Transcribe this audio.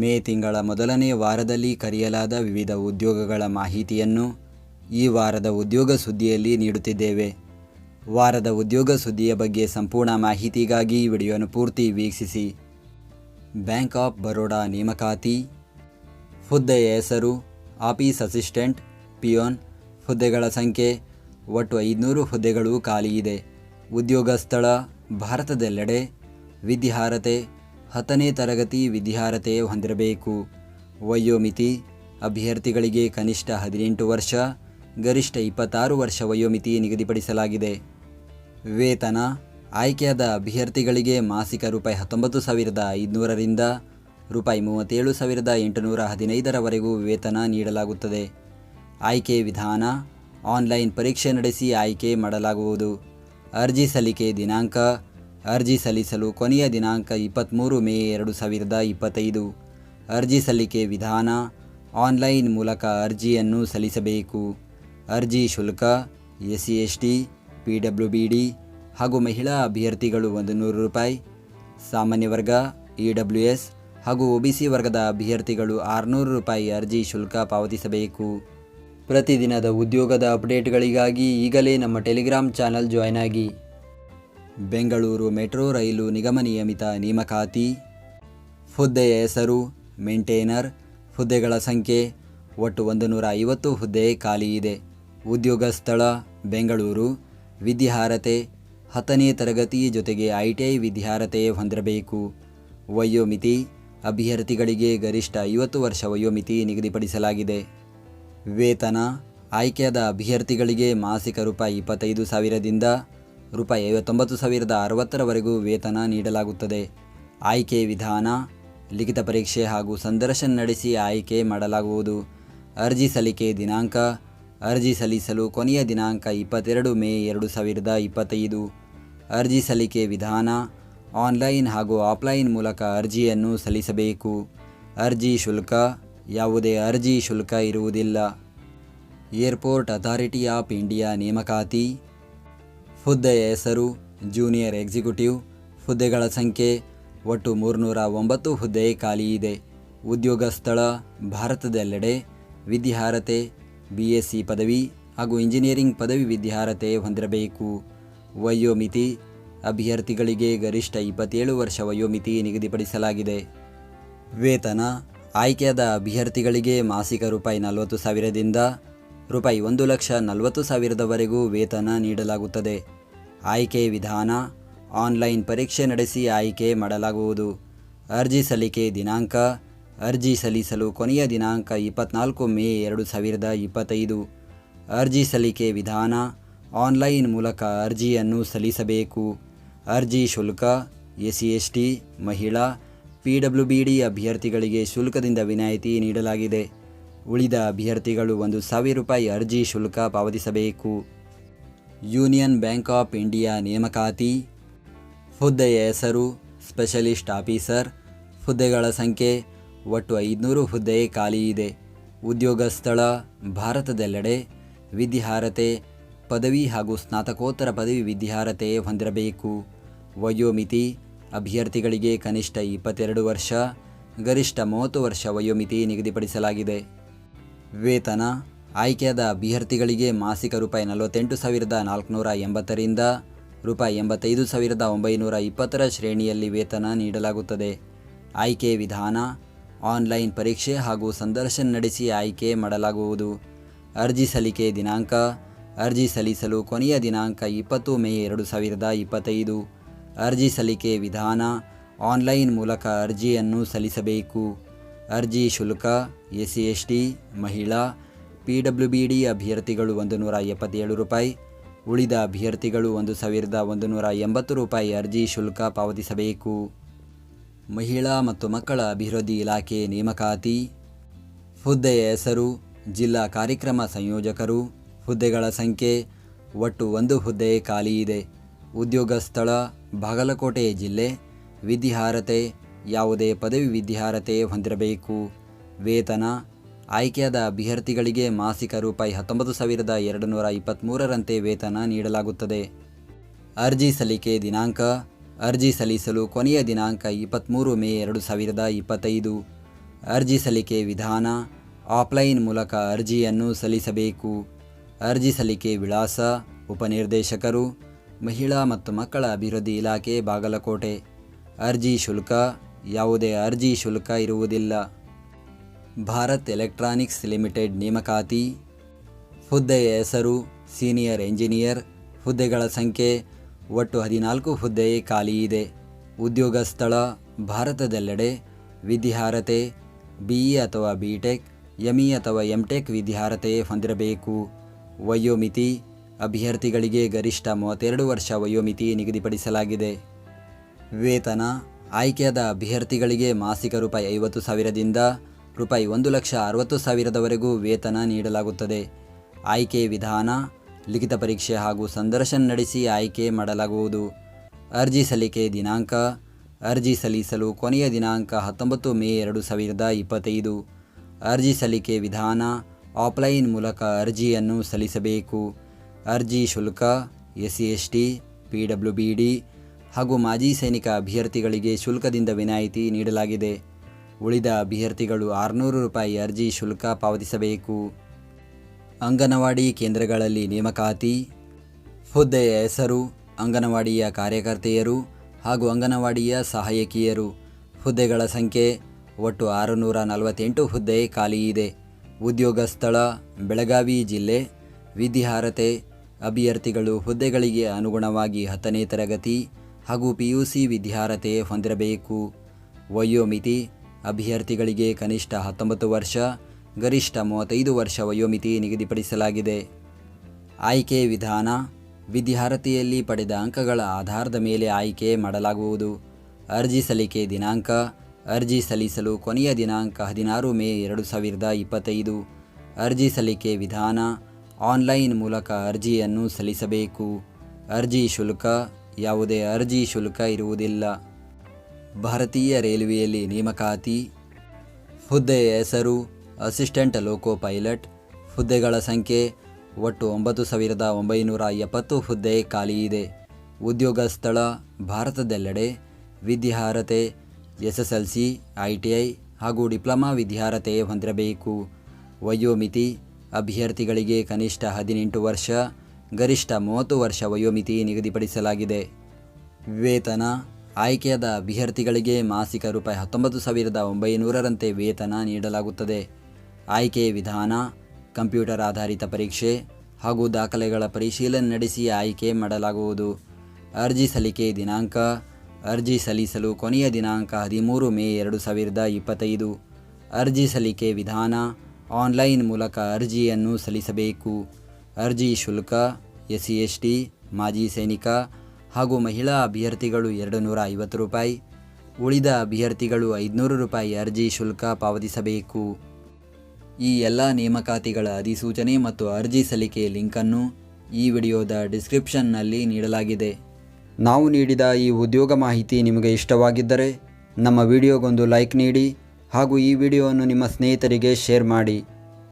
ಮೇ ತಿಂಗಳ ಮೊದಲನೇ ವಾರದಲ್ಲಿ ಕರೆಯಲಾದ ವಿವಿಧ ಉದ್ಯೋಗಗಳ ಮಾಹಿತಿಯನ್ನು ಈ ವಾರದ ಉದ್ಯೋಗ ಸುದ್ದಿಯಲ್ಲಿ ನೀಡುತ್ತಿದ್ದೇವೆ. ವಾರದ ಉದ್ಯೋಗ ಸುದ್ದಿಯ ಬಗ್ಗೆ ಸಂಪೂರ್ಣ ಮಾಹಿತಿಗಾಗಿ ಈ ವಿಡಿಯೋನ ಪೂರ್ತಿ ವೀಕ್ಷಿಸಿ. ಬ್ಯಾಂಕ್ ಆಫ್ ಬರೋಡಾ ನೇಮಕಾತಿ. ಹುದ್ದೆಯ ಹೆಸರು ಆಫೀಸ್ ಅಸಿಸ್ಟೆಂಟ್ ಪಿಯೋನ್. ಹುದ್ದೆಗಳ ಸಂಖ್ಯೆ ಒಟ್ಟು 500 ಹುದ್ದೆಗಳು ಖಾಲಿ ಇದೆ. ಉದ್ಯೋಗ ಸ್ಥಳ ಭಾರತದೆಲ್ಲೆಡೆ. ವಿದ್ಯಾರ್ಹತೆ 10ನೇ ತರಗತಿ ವಿದ್ಯಾರ್ಹತೆ ಹೊಂದಿರಬೇಕು. ವಯೋಮಿತಿ ಅಭ್ಯರ್ಥಿಗಳಿಗೆ ಕನಿಷ್ಠ 18 ವರ್ಷ, ಗರಿಷ್ಠ 26 ವರ್ಷ ವಯೋಮಿತಿ ನಿಗದಿಪಡಿಸಲಾಗಿದೆ. ವೇತನ ಆಯ್ಕೆಯಾದ ಅಭ್ಯರ್ಥಿಗಳಿಗೆ ಮಾಸಿಕ ರೂಪಾಯಿ 19,500 ರಿಂದ ರೂಪಾಯಿ 37,815 ವೇತನ ನೀಡಲಾಗುತ್ತದೆ. ಆಯ್ಕೆ ವಿಧಾನ ಆನ್ಲೈನ್ ಪರೀಕ್ಷೆ ನಡೆಸಿ ಆಯ್ಕೆ ಮಾಡಲಾಗುವುದು. ಅರ್ಜಿ ಸಲ್ಲಿಕೆ ದಿನಾಂಕ ಅರ್ಜಿ ಸಲ್ಲಿಸಲು ಕೊನೆಯ ದಿನಾಂಕ 23 ಮೇ 2025. ಅರ್ಜಿ ಸಲ್ಲಿಕೆ ವಿಧಾನ ಆನ್ಲೈನ್ ಮೂಲಕ ಅರ್ಜಿಯನ್ನು ಸಲ್ಲಿಸಬೇಕು. ಅರ್ಜಿ ಶುಲ್ಕ SC ST PWBD ಹಾಗೂ ಮಹಿಳಾ ಅಭ್ಯರ್ಥಿಗಳು 100 ರೂಪಾಯಿ, ಸಾಮಾನ್ಯ ವರ್ಗ EWS ಹಾಗೂ OBC ವರ್ಗದ ಅಭ್ಯರ್ಥಿಗಳು 600 ರೂಪಾಯಿ ಅರ್ಜಿ ಶುಲ್ಕ ಪಾವತಿಸಬೇಕು. ಪ್ರತಿದಿನದ ಉದ್ಯೋಗದ ಅಪ್ಡೇಟ್ಗಳಿಗಾಗಿ ಈಗಲೇ ನಮ್ಮ ಟೆಲಿಗ್ರಾಮ್ ಚಾನಲ್ ಜಾಯ್ನ್ ಆಗಿ. ಬೆಂಗಳೂರು ಮೆಟ್ರೋ ರೈಲು ನಿಗಮ ನಿಯಮಿತ ನೇಮಕಾತಿ. ಹುದ್ದೆಯ ಹೆಸರು ಮೇಂಟೈನರ್. ಹುದ್ದೆಗಳ ಸಂಖ್ಯೆ ಒಟ್ಟು 150 ಹುದ್ದೆ ಖಾಲಿ ಇದೆ. ಉದ್ಯೋಗ ಸ್ಥಳ ಬೆಂಗಳೂರು. ವಿದ್ಯಾರ್ಹತೆ 10ನೇ ತರಗತಿ ಜೊತೆಗೆ ITI ವಿದ್ಯಾರ್ಹತೆ ಹೊಂದಿರಬೇಕು. ವಯೋಮಿತಿ ಅಭ್ಯರ್ಥಿಗಳಿಗೆ ಗರಿಷ್ಠ 50 ವರ್ಷ ವಯೋಮಿತಿ ನಿಗದಿಪಡಿಸಲಾಗಿದೆ. ವೇತನ ಆಯ್ಕೆಯಾದ ಅಭ್ಯರ್ಥಿಗಳಿಗೆ ಮಾಸಿಕ ರೂಪಾಯಿ 25,000 ದಿಂದ ರೂಪಾಯಿ 59,060 ವೇತನ ನೀಡಲಾಗುತ್ತದೆ. ಆಯ್ಕೆ ವಿಧಾನ ಲಿಖಿತ ಪರೀಕ್ಷೆ ಹಾಗೂ ಸಂದರ್ಶನ ನಡೆಸಿ ಆಯ್ಕೆ ಮಾಡಲಾಗುವುದು. ಅರ್ಜಿ ಸಲ್ಲಿಕೆ ದಿನಾಂಕ ಅರ್ಜಿ ಸಲ್ಲಿಸಲು ಕೊನೆಯ ದಿನಾಂಕ 22 ಮೇ 2025. ಅರ್ಜಿ ಸಲ್ಲಿಕೆ ವಿಧಾನ ಆನ್ಲೈನ್ ಹಾಗೂ ಆಫ್ಲೈನ್ ಮೂಲಕ ಅರ್ಜಿಯನ್ನು ಸಲ್ಲಿಸಬೇಕು. ಅರ್ಜಿ ಶುಲ್ಕ ಯಾವುದೇ ಅರ್ಜಿ ಶುಲ್ಕ ಇರುವುದಿಲ್ಲ. ಏರ್ಪೋರ್ಟ್ ಅಥಾರಿಟಿ ಆಫ್ ಇಂಡಿಯಾ ನೇಮಕಾತಿ. ಹುದ್ದೆಯ ಹೆಸರು ಜೂನಿಯರ್ ಎಕ್ಸಿಕ್ಯೂಟಿವ್. ಹುದ್ದೆಗಳ ಸಂಖ್ಯೆ ಒಟ್ಟು 309 ಹುದ್ದೆ ಖಾಲಿ ಇದೆ. ಉದ್ಯೋಗ ಸ್ಥಳ ಭಾರತದೆಲ್ಲೆಡೆ. ವಿದ್ಯಾರ್ಹತೆ BSc ಪದವಿ ಹಾಗೂ ಇಂಜಿನಿಯರಿಂಗ್ ಪದವಿ ವಿದ್ಯಾರ್ಹತೆ ಹೊಂದಿರಬೇಕು. ವಯೋಮಿತಿ ಅಭ್ಯರ್ಥಿಗಳಿಗೆ ಗರಿಷ್ಠ 27 ವರ್ಷ ವಯೋಮಿತಿ ನಿಗದಿಪಡಿಸಲಾಗಿದೆ. ವೇತನ ಆಯ್ಕೆಯಾದ ಅಭ್ಯರ್ಥಿಗಳಿಗೆ ಮಾಸಿಕ ರೂಪಾಯಿ 40,000 ದಿಂದ ರೂಪಾಯಿ 1,40,000 ವೇತನ ನೀಡಲಾಗುತ್ತದೆ. ಆಯ್ಕೆ ವಿಧಾನ ಆನ್ಲೈನ್ ಪರೀಕ್ಷೆ ನಡೆಸಿ ಆಯ್ಕೆ ಮಾಡಲಾಗುವುದು. ಅರ್ಜಿ ಸಲ್ಲಿಕೆ ದಿನಾಂಕ ಅರ್ಜಿ ಸಲ್ಲಿಸಲು ಕೊನೆಯ ದಿನಾಂಕ 24 ಮೇ 2025. ಅರ್ಜಿ ಸಲ್ಲಿಕೆ ವಿಧಾನ ಆನ್ಲೈನ್ ಮೂಲಕ ಅರ್ಜಿಯನ್ನು ಸಲ್ಲಿಸಬೇಕು. ಅರ್ಜಿ ಶುಲ್ಕ SC ST ಮಹಿಳಾ PWBD ಅಭ್ಯರ್ಥಿಗಳಿಗೆ ಶುಲ್ಕದಿಂದ ವಿನಾಯಿತಿ ನೀಡಲಾಗಿದೆ. ಉಳಿದ ಅಭ್ಯರ್ಥಿಗಳು 1,000 ರೂಪಾಯಿ ಅರ್ಜಿ ಶುಲ್ಕ ಪಾವತಿಸಬೇಕು. ಯೂನಿಯನ್ ಬ್ಯಾಂಕ್ ಆಫ್ ಇಂಡಿಯಾ ನೇಮಕಾತಿ. ಹುದ್ದೆಯ ಹೆಸರು ಸ್ಪೆಷಲಿಸ್ಟ್ ಆಫೀಸರ್. ಹುದ್ದೆಗಳ ಸಂಖ್ಯೆ ಒಟ್ಟು 500 ಹುದ್ದೆ ಖಾಲಿ ಇದೆ. ಉದ್ಯೋಗ ಸ್ಥಳ ಭಾರತದೆಲ್ಲೆಡೆ. ವಿದ್ಯಾರ್ಹತೆ ಪದವಿ ಹಾಗೂ ಸ್ನಾತಕೋತ್ತರ ಪದವಿ ವಿದ್ಯಾರ್ಹತೆ ಹೊಂದಿರಬೇಕು. ವಯೋಮಿತಿ ಅಭ್ಯರ್ಥಿಗಳಿಗೆ ಕನಿಷ್ಠ 22 ವರ್ಷ, ಗರಿಷ್ಠ 30 ವರ್ಷ ವಯೋಮಿತಿ ನಿಗದಿಪಡಿಸಲಾಗಿದೆ. ವೇತನ ಆಯ್ಕೆಯಾದ ಅಭ್ಯರ್ಥಿಗಳಿಗೆ ಮಾಸಿಕ ರೂಪಾಯಿ 48,480 ರಿಂದ ರೂಪಾಯಿ 85,920 ಶ್ರೇಣಿಯಲ್ಲಿ ವೇತನ ನೀಡಲಾಗುತ್ತದೆ. ಆಯ್ಕೆ ವಿಧಾನ ಆನ್ಲೈನ್ ಪರೀಕ್ಷೆ ಹಾಗೂ ಸಂದರ್ಶನ ನಡೆಸಿ ಆಯ್ಕೆ ಮಾಡಲಾಗುವುದು. ಅರ್ಜಿ ಸಲ್ಲಿಕೆ ದಿನಾಂಕ ಅರ್ಜಿ ಸಲ್ಲಿಸಲು ಕೊನೆಯ ದಿನಾಂಕ 20 ಮೇ 2025. ಅರ್ಜಿ ಸಲ್ಲಿಕೆ ವಿಧಾನ ಆನ್ಲೈನ್ ಮೂಲಕ ಅರ್ಜಿಯನ್ನು ಸಲ್ಲಿಸಬೇಕು. ಅರ್ಜಿ ಶುಲ್ಕ SC ST ಮಹಿಳಾ PWBD ಅಭ್ಯರ್ಥಿಗಳು 177 ರೂಪಾಯಿ, ಉಳಿದ ಅಭ್ಯರ್ಥಿಗಳು 1,180 ರೂಪಾಯಿ ಅರ್ಜಿ ಶುಲ್ಕ ಪಾವತಿಸಬೇಕು. ಮಹಿಳಾ ಮತ್ತು ಮಕ್ಕಳ ಅಭಿವೃದ್ಧಿ ಇಲಾಖೆ ನೇಮಕಾತಿ. ಹುದ್ದೆಯ ಹೆಸರು ಜಿಲ್ಲಾ ಕಾರ್ಯಕ್ರಮ ಸಂಯೋಜಕರು. ಹುದ್ದೆಗಳ ಸಂಖ್ಯೆ ಒಟ್ಟು 1 ಹುದ್ದೆ ಖಾಲಿ ಇದೆ. ಉದ್ಯೋಗ ಸ್ಥಳ ಬಾಗಲಕೋಟೆ ಜಿಲ್ಲೆ. ವಿದ್ಯಾರ್ಹತೆ ಯಾವುದೇ ಪದವಿ ವಿದ್ಯಾರ್ಹತೆ ಹೊಂದಿರಬೇಕು. ವೇತನ ಆಯ್ಕೆಯಾದ ಅಭ್ಯರ್ಥಿಗಳಿಗೆ ಮಾಸಿಕ ರೂಪಾಯಿ 19,223 ವೇತನ ನೀಡಲಾಗುತ್ತದೆ. ಅರ್ಜಿ ಸಲ್ಲಿಕೆ ದಿನಾಂಕ ಅರ್ಜಿ ಸಲ್ಲಿಸಲು ಕೊನೆಯ ದಿನಾಂಕ 23 ಮೇ 2025. ಅರ್ಜಿ ಸಲ್ಲಿಕೆ ವಿಧಾನ: ಆಫ್ಲೈನ್ ಮೂಲಕ ಅರ್ಜಿಯನ್ನು ಸಲ್ಲಿಸಬೇಕು. ಅರ್ಜಿ ಸಲ್ಲಿಕೆ ವಿಳಾಸ: ಉಪನಿರ್ದೇಶಕರು, ಮಹಿಳಾ ಮತ್ತು ಮಕ್ಕಳ ಅಭಿವೃದ್ಧಿ ಇಲಾಖೆ, ಬಾಗಲಕೋಟೆ. ಅರ್ಜಿ ಶುಲ್ಕ: ಯಾವುದೇ ಅರ್ಜಿ ಶುಲ್ಕ ಇರುವುದಿಲ್ಲ. ಭಾರತ್ ಎಲೆಕ್ಟ್ರಾನಿಕ್ಸ್ ಲಿಮಿಟೆಡ್ ನೇಮಕಾತಿ. ಹುದ್ದೆಯ ಹೆಸರು: ಸೀನಿಯರ್ ಎಂಜಿನಿಯರ್. ಹುದ್ದೆಗಳ ಸಂಖ್ಯೆ: ಒಟ್ಟು 14 ಹುದ್ದೆ ಖಾಲಿ ಇದೆ. ಉದ್ಯೋಗ ಸ್ಥಳ: ಭಾರತದೆಲ್ಲೆಡೆ. ವಿದ್ಯಾರ್ಹತೆ: BE ಅಥವಾ BTech, ME ಅಥವಾ MTech ವಿದ್ಯಾರ್ಹತೆ ಹೊಂದಿರಬೇಕು. ವಯೋಮಿತಿ: ಅಭ್ಯರ್ಥಿಗಳಿಗೆ ಗರಿಷ್ಠ 32 ವರ್ಷ ವಯೋಮಿತಿ ನಿಗದಿಪಡಿಸಲಾಗಿದೆ. ವೇತನ: ಆಯ್ಕೆಯಾದ ಅಭ್ಯರ್ಥಿಗಳಿಗೆ ಮಾಸಿಕ ₹50,000ದಿಂದ ₹1,60,000ವರೆಗೂ ವೇತನ ನೀಡಲಾಗುತ್ತದೆ. ಆಯ್ಕೆ ವಿಧಾನ: ಲಿಖಿತ ಪರೀಕ್ಷೆ ಹಾಗೂ ಸಂದರ್ಶನ ನಡೆಸಿ ಆಯ್ಕೆ ಮಾಡಲಾಗುವುದು. ಅರ್ಜಿ ಸಲ್ಲಿಕೆ ದಿನಾಂಕ: ಅರ್ಜಿ ಸಲ್ಲಿಸಲು ಕೊನೆಯ ದಿನಾಂಕ 19 ಮೇ 2025. ಅರ್ಜಿ ಸಲ್ಲಿಕೆ ವಿಧಾನ: ಆಫ್ಲೈನ್ ಮೂಲಕ ಅರ್ಜಿಯನ್ನು ಸಲ್ಲಿಸಬೇಕು. ಅರ್ಜಿ ಶುಲ್ಕ: SC/ST, PWBD ಹಾಗೂ ಮಾಜಿ ಸೈನಿಕ ಅಭ್ಯರ್ಥಿಗಳಿಗೆ ಶುಲ್ಕದಿಂದ ವಿನಾಯಿತಿ ನೀಡಲಾಗಿದೆ. ಉಳಿದ ಅಭ್ಯರ್ಥಿಗಳು ₹600 ಅರ್ಜಿ ಶುಲ್ಕ ಪಾವತಿಸಬೇಕು. ಅಂಗನವಾಡಿ ಕೇಂದ್ರಗಳಲ್ಲಿ ನೇಮಕಾತಿ. ಹುದ್ದೆಯ ಹೆಸರು: ಅಂಗನವಾಡಿಯ ಕಾರ್ಯಕರ್ತೆಯರು ಹಾಗೂ ಅಂಗನವಾಡಿಯ ಸಹಾಯಕಿಯರು. ಹುದ್ದೆಗಳ ಸಂಖ್ಯೆ: ಒಟ್ಟು 648 ಹುದ್ದೆ ಖಾಲಿ ಇದೆ. ಉದ್ಯೋಗ ಸ್ಥಳ: ಬೆಳಗಾವಿ ಜಿಲ್ಲೆ. ವಿದ್ಯಾರ್ಹತೆ: ಅಭ್ಯರ್ಥಿಗಳು ಹುದ್ದೆಗಳಿಗೆ ಅನುಗುಣವಾಗಿ 10ನೇ ತರಗತಿ ಹಾಗೂ PUC ವಿದ್ಯಾರ್ಹತೆ ಹೊಂದಿರಬೇಕು. ವಯೋಮಿತಿ: ಅಭ್ಯರ್ಥಿಗಳಿಗೆ ಕನಿಷ್ಠ 19 ವರ್ಷ, ಗರಿಷ್ಠ 35 ವರ್ಷ ವಯೋಮಿತಿ ನಿಗದಿಪಡಿಸಲಾಗಿದೆ. ಆಯ್ಕೆ ವಿಧಾನ: ವಿದ್ಯಾರ್ಹತೆಯಲ್ಲಿ ಪಡೆದ ಅಂಕಗಳ ಆಧಾರದ ಮೇಲೆ ಆಯ್ಕೆ ಮಾಡಲಾಗುವುದು. ಅರ್ಜಿ ಸಲ್ಲಿಕೆ ದಿನಾಂಕ: ಅರ್ಜಿ ಸಲ್ಲಿಸಲು ಕೊನೆಯ ದಿನಾಂಕ 16 ಮೇ 2025. ಅರ್ಜಿ ಸಲ್ಲಿಕೆ ವಿಧಾನ: ಆನ್ಲೈನ್ ಮೂಲಕ ಅರ್ಜಿಯನ್ನು ಸಲ್ಲಿಸಬೇಕು. ಅರ್ಜಿ ಶುಲ್ಕ: ಯಾವುದೇ ಅರ್ಜಿ ಶುಲ್ಕ ಇರುವುದಿಲ್ಲ. ಭಾರತೀಯ ರೈಲ್ವೆಯಲ್ಲಿ ನೇಮಕಾತಿ. ಹುದ್ದೆಯ ಹೆಸರು: ಅಸಿಸ್ಟೆಂಟ್ ಲೋಕೋ ಪೈಲಟ್. ಹುದ್ದೆಗಳ ಸಂಖ್ಯೆ: ಒಟ್ಟು 9,970 ಹುದ್ದೆ ಖಾಲಿ ಇದೆ. ಉದ್ಯೋಗ ಸ್ಥಳ: ಭಾರತದೆಲ್ಲೆಡೆ. ವಿದ್ಯಾರ್ಹತೆ: SSLC, ITI ಹಾಗೂ ಡಿಪ್ಲೊಮಾ ವಿದ್ಯಾರ್ಹತೆ ಹೊಂದಿರಬೇಕು. ವಯೋಮಿತಿ: ಅಭ್ಯರ್ಥಿಗಳಿಗೆ ಕನಿಷ್ಠ 18 ವರ್ಷ, ಗರಿಷ್ಠ 30 ವರ್ಷ ವಯೋಮಿತಿ ನಿಗದಿಪಡಿಸಲಾಗಿದೆ. ವೇತನ: ಆಯ್ಕೆಯಾದ ಅಭ್ಯರ್ಥಿಗಳಿಗೆ ಮಾಸಿಕ ₹19,900ರಂತೆ ವೇತನ ನೀಡಲಾಗುತ್ತದೆ. ಆಯ್ಕೆ ವಿಧಾನ: ಕಂಪ್ಯೂಟರ್ ಆಧಾರಿತ ಪರೀಕ್ಷೆ ಹಾಗೂ ದಾಖಲೆಗಳ ಪರಿಶೀಲನೆ ನಡೆಸಿ ಆಯ್ಕೆ ಮಾಡಲಾಗುವುದು. ಅರ್ಜಿ ಸಲ್ಲಿಕೆ ದಿನಾಂಕ: ಅರ್ಜಿ ಸಲ್ಲಿಸಲು ಕೊನೆಯ ದಿನಾಂಕ 13 ಮೇ 2025. ಅರ್ಜಿ ಸಲ್ಲಿಕೆ ವಿಧಾನ: ಆನ್ಲೈನ್ ಮೂಲಕ ಅರ್ಜಿಯನ್ನು ಸಲ್ಲಿಸಬೇಕು. ಅರ್ಜಿ ಶುಲ್ಕ: SC/ST, ಮಾಜಿ ಸೈನಿಕ ಹಾಗೂ ಮಹಿಳಾ ಅಭ್ಯರ್ಥಿಗಳು ₹250, ಉಳಿದ ಅಭ್ಯರ್ಥಿಗಳು ₹500 ಅರ್ಜಿ ಶುಲ್ಕ ಪಾವತಿಸಬೇಕು. ಈ ಎಲ್ಲ ನೇಮಕಾತಿಗಳ ಅಧಿಸೂಚನೆ ಮತ್ತು ಅರ್ಜಿ ಸಲ್ಲಿಕೆ ಲಿಂಕನ್ನು ಈ ವಿಡಿಯೋದ ಡಿಸ್ಕ್ರಿಪ್ಷನ್ನಲ್ಲಿ ನೀಡಲಾಗಿದೆ. ನಾವು ನೀಡಿದ ಈ ಉದ್ಯೋಗ ಮಾಹಿತಿ ನಿಮಗೆ ಇಷ್ಟವಾಗಿದ್ದರೆ ನಮ್ಮ ವಿಡಿಯೋಗೊಂದು ಲೈಕ್ ನೀಡಿ ಹಾಗೂ ಈ ವಿಡಿಯೋವನ್ನು ನಿಮ್ಮ ಸ್ನೇಹಿತರಿಗೆ ಶೇರ್ ಮಾಡಿ.